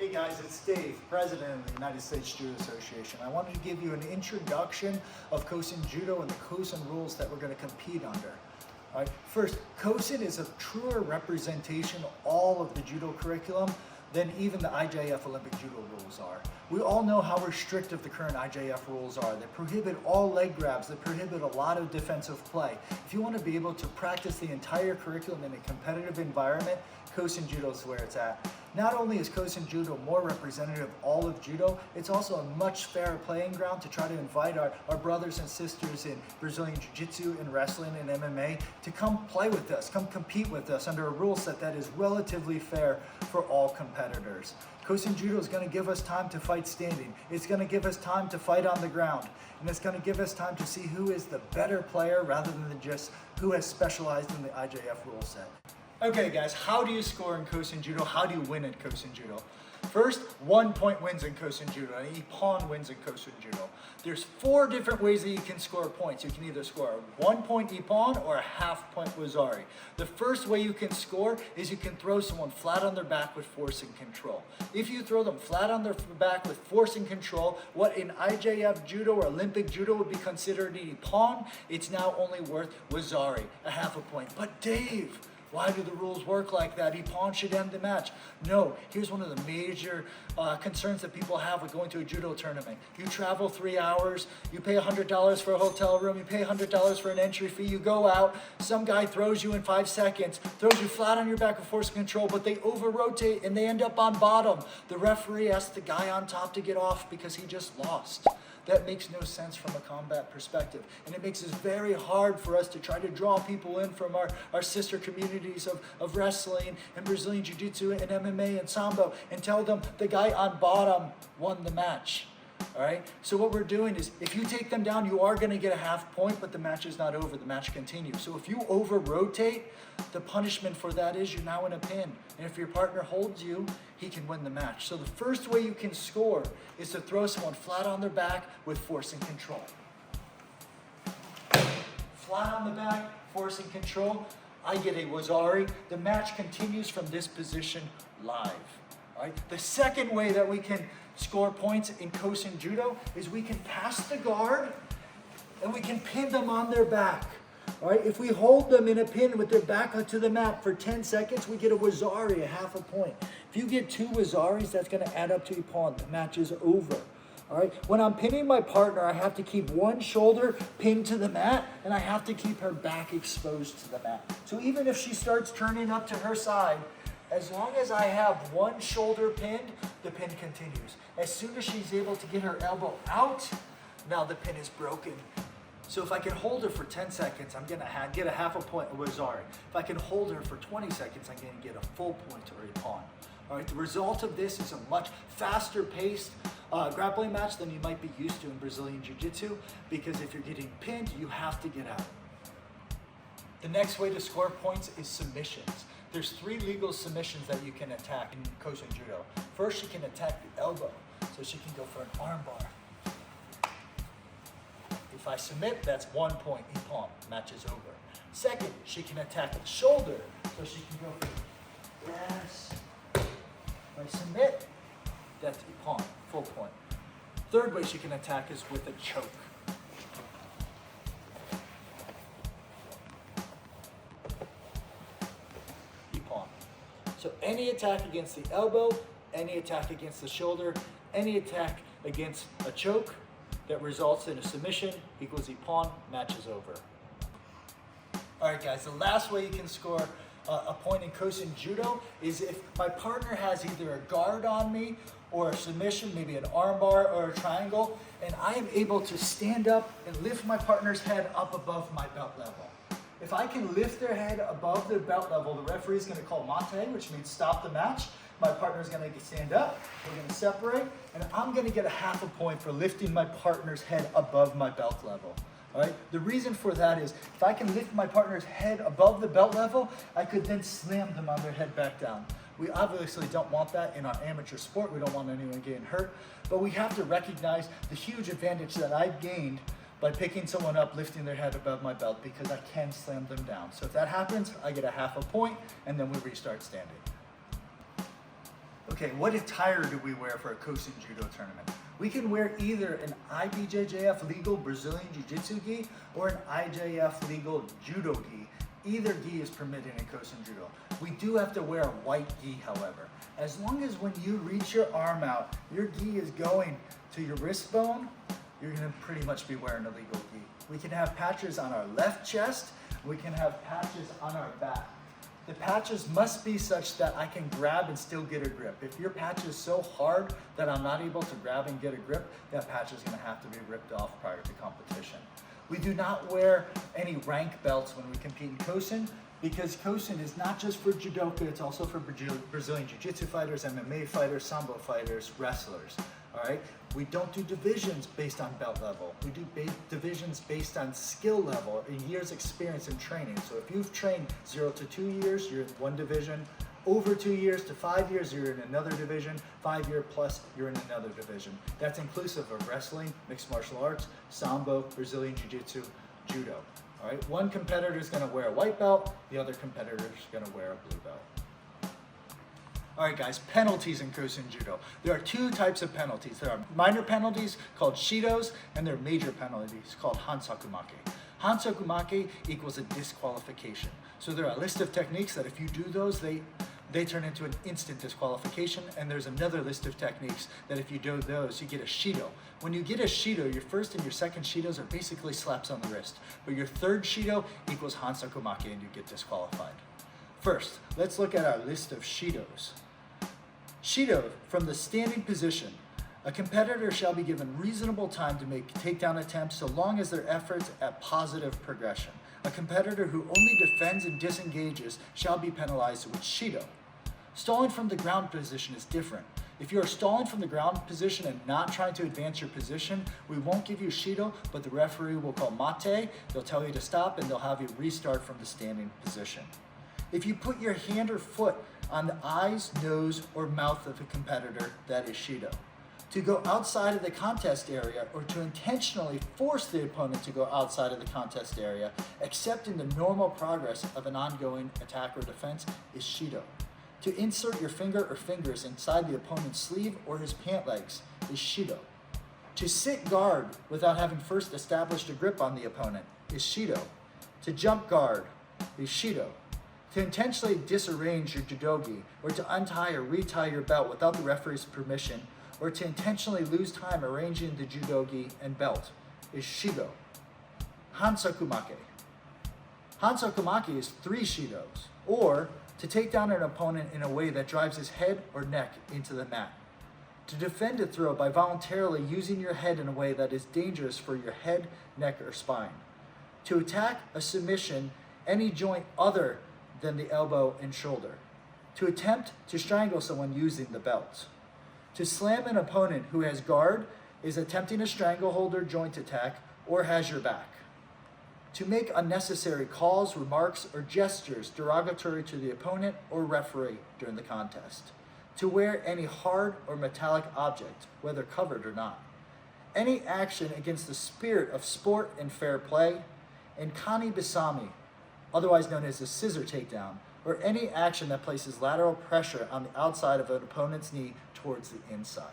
Hey guys, it's Dave, President of the United States Judo Association. I wanted to give you an introduction of Kosen Judo and the Kosen rules that we're going to compete under. All right. First, Kosen is a truer representation of all of the Judo curriculum than even the IJF Olympic Judo rules are. We all know how restrictive the current IJF rules are. They prohibit all leg grabs. They prohibit a lot of defensive play. If you want to be able to practice the entire curriculum in a competitive environment, Kosen Judo is where it's at. Not only is Kosen Judo more representative of all of Judo, it's also a much fairer playing ground to try to invite our brothers and sisters in Brazilian Jiu Jitsu and wrestling and MMA to come play with us, come compete with us under a rule set that is relatively fair for all competitors. Kosen Judo is going to give us time to fight standing. It's going to give us time to fight on the ground. And it's going to give us time to see who is the better player rather than just who has specialized in the IJF rule set. Okay guys, how do you score in Kosen Judo? How do you win at Kosen Judo? First, 1 point wins in Kosen Judo, and Ippon wins in Kosen Judo. There's 4 different ways that you can score points. You can either score a 1 point Ippon or a half point Wazari. The first way you can score is you can throw someone flat on their back with force and control. If you throw them flat on their back with force and control, what in IJF Judo or Olympic Judo would be considered an Ippon, it's now only worth Wazari, a half a point. But Dave, why do the rules work like that? Ippon should end the match. No, here's one of the major concerns that people have with going to a judo tournament. You travel 3 hours, you pay $100 for a hotel room, you pay $100 for an entry fee, you go out, some guy throws you in 5 seconds, throws you flat on your back with force control, but they over-rotate and they end up on bottom. The referee asks the guy on top to get off because he just lost. That makes no sense from a combat perspective. And it makes it very hard for us to try to draw people in from our sister communities of wrestling and Brazilian Jiu Jitsu and MMA and Sambo and tell them the guy on bottom won the match. All right. So what we're doing is if you take them down, you are going to get a half point, but the match is not over. The match continues. So if you over rotate, the punishment for that is you're now in a pin. And if your partner holds you, he can win the match. So the first way you can score is to throw someone flat on their back with force and control. Flat on the back, force and control. I get a Wazari. The match continues from this position live. All right. The second way that we can score points in Kosen Judo is we can pass the guard and we can pin them on their back. All right, if we hold them in a pin with their back to the mat for 10 seconds, we get a Wazari, a half a point. If you get 2 Wazaris, that's going to add up to Ippon. The match is over. All right, when I'm pinning my partner, I have to keep one shoulder pinned to the mat, and I have to keep her back exposed to the mat. So even if she starts turning up to her side, as long as I have one shoulder pinned, the pin continues. As soon as she's able to get her elbow out, now the pin is broken. So if I can hold her for 10 seconds, I'm gonna get a half a point of Wazari. If I can hold her for 20 seconds, I'm gonna get a full point or Ippon. All right, the result of this is a much faster paced grappling match than you might be used to in Brazilian Jiu Jitsu, because if you're getting pinned, you have to get out. The next way to score points is submissions. There's 3 legal submissions that you can attack in Kosen Judo. First, she can attack the elbow, so she can go for an armbar. If I submit, that's 1 point, Ippon, match is over. Second, she can attack the shoulder, so she can go for yes. If I submit, that's Ippon, full point. Third way she can attack is with a choke. Ippon. So any attack against the elbow, any attack against the shoulder, any attack against a choke that results in a submission equals Ippon, match is over. All right guys, the last way you can score a point in Kosen Judo is if my partner has either a guard on me or a submission, maybe an armbar or a triangle, and I am able to stand up and lift my partner's head up above my belt level. If I can lift their head above their belt level, the referee is going to call mate, which means stop the match. My partner is going to stand up, we're going to separate, and I'm going to get a half a point for lifting my partner's head above my belt level. All right? The reason for that is if I can lift my partner's head above the belt level, I could then slam them on their head back down. We obviously don't want that in our amateur sport. We don't want anyone getting hurt, but we have to recognize the huge advantage that I've gained by picking someone up, lifting their head above my belt, because I can slam them down. So if that happens, I get a half a point, and then we restart standing. Okay, what attire do we wear for a Kosen Judo tournament? We can wear either an IBJJF legal Brazilian Jiu-Jitsu gi or an IJF legal Judo gi. Either gi is permitted in Kosen Judo. We do have to wear a white gi, however. As long as when you reach your arm out, your gi is going to your wrist bone, you're gonna pretty much be wearing a legal gi. We can have patches on our left chest, we can have patches on our back. The patches must be such that I can grab and still get a grip. If your patch is so hard that I'm not able to grab and get a grip, that patch is gonna have to be ripped off prior to competition. We do not wear any rank belts when we compete in Kosen, because Kosen is not just for Judoka, it's also for Brazilian Jiu-Jitsu fighters, MMA fighters, Sambo fighters, wrestlers, all right? We don't do divisions based on belt level. We do divisions based on skill level and years experience in training. So if you've trained 0 to 2 years, you're in one division. Over 2 years to 5 years, you're in another division. 5 year plus, you're in another division. That's inclusive of wrestling, mixed martial arts, Sambo, Brazilian Jiu-Jitsu, Judo. All right, one competitor is gonna wear a white belt, the other competitor is gonna wear a blue belt. All right, guys, penalties in Kosen Judo. There are two types of penalties. There are minor penalties called shidos, and there are major penalties called hansakumake. Hansakumake equals a disqualification. So there are a list of techniques that if you do those, they turn into an instant disqualification, and there's another list of techniques that if you do those, you get a shido. When you get a shido, your first and your second shidos are basically slaps on the wrist, but your third shido equals hansakumake and you get disqualified. First, let's look at our list of shidos. Shido, from the standing position. A competitor shall be given reasonable time to make takedown attempts so long as their efforts at positive progression. A competitor who only defends and disengages shall be penalized with shido. Stalling from the ground position is different. If you are stalling from the ground position and not trying to advance your position, we won't give you shido, but the referee will call mate, they'll tell you to stop, and they'll have you restart from the standing position. If you put your hand or foot on the eyes, nose, or mouth of a competitor, that is shido. To go outside of the contest area or to intentionally force the opponent to go outside of the contest area, except in the normal progress of an ongoing attack or defense, is shido. To insert your finger or fingers inside the opponent's sleeve or his pant legs is shido. To sit guard without having first established a grip on the opponent is shido. To jump guard is shido. To intentionally disarrange your judogi or to untie or retie your belt without the referee's permission, or to intentionally lose time arranging the judogi and belt is shido. Hansakumake. Hansakumake is 3 shidos, or to take down an opponent in a way that drives his head or neck into the mat. To defend a throw by voluntarily using your head in a way that is dangerous for your head, neck, or spine. To attack a submission any joint other than the elbow and shoulder. To attempt to strangle someone using the belt. To slam an opponent who has guard, is attempting a stranglehold or joint attack, or has your back. To make unnecessary calls, remarks, or gestures derogatory to the opponent or referee during the contest. To wear any hard or metallic object, whether covered or not. Any action against the spirit of sport and fair play, and kani bisami, otherwise known as a scissor takedown, or any action that places lateral pressure on the outside of an opponent's knee towards the inside.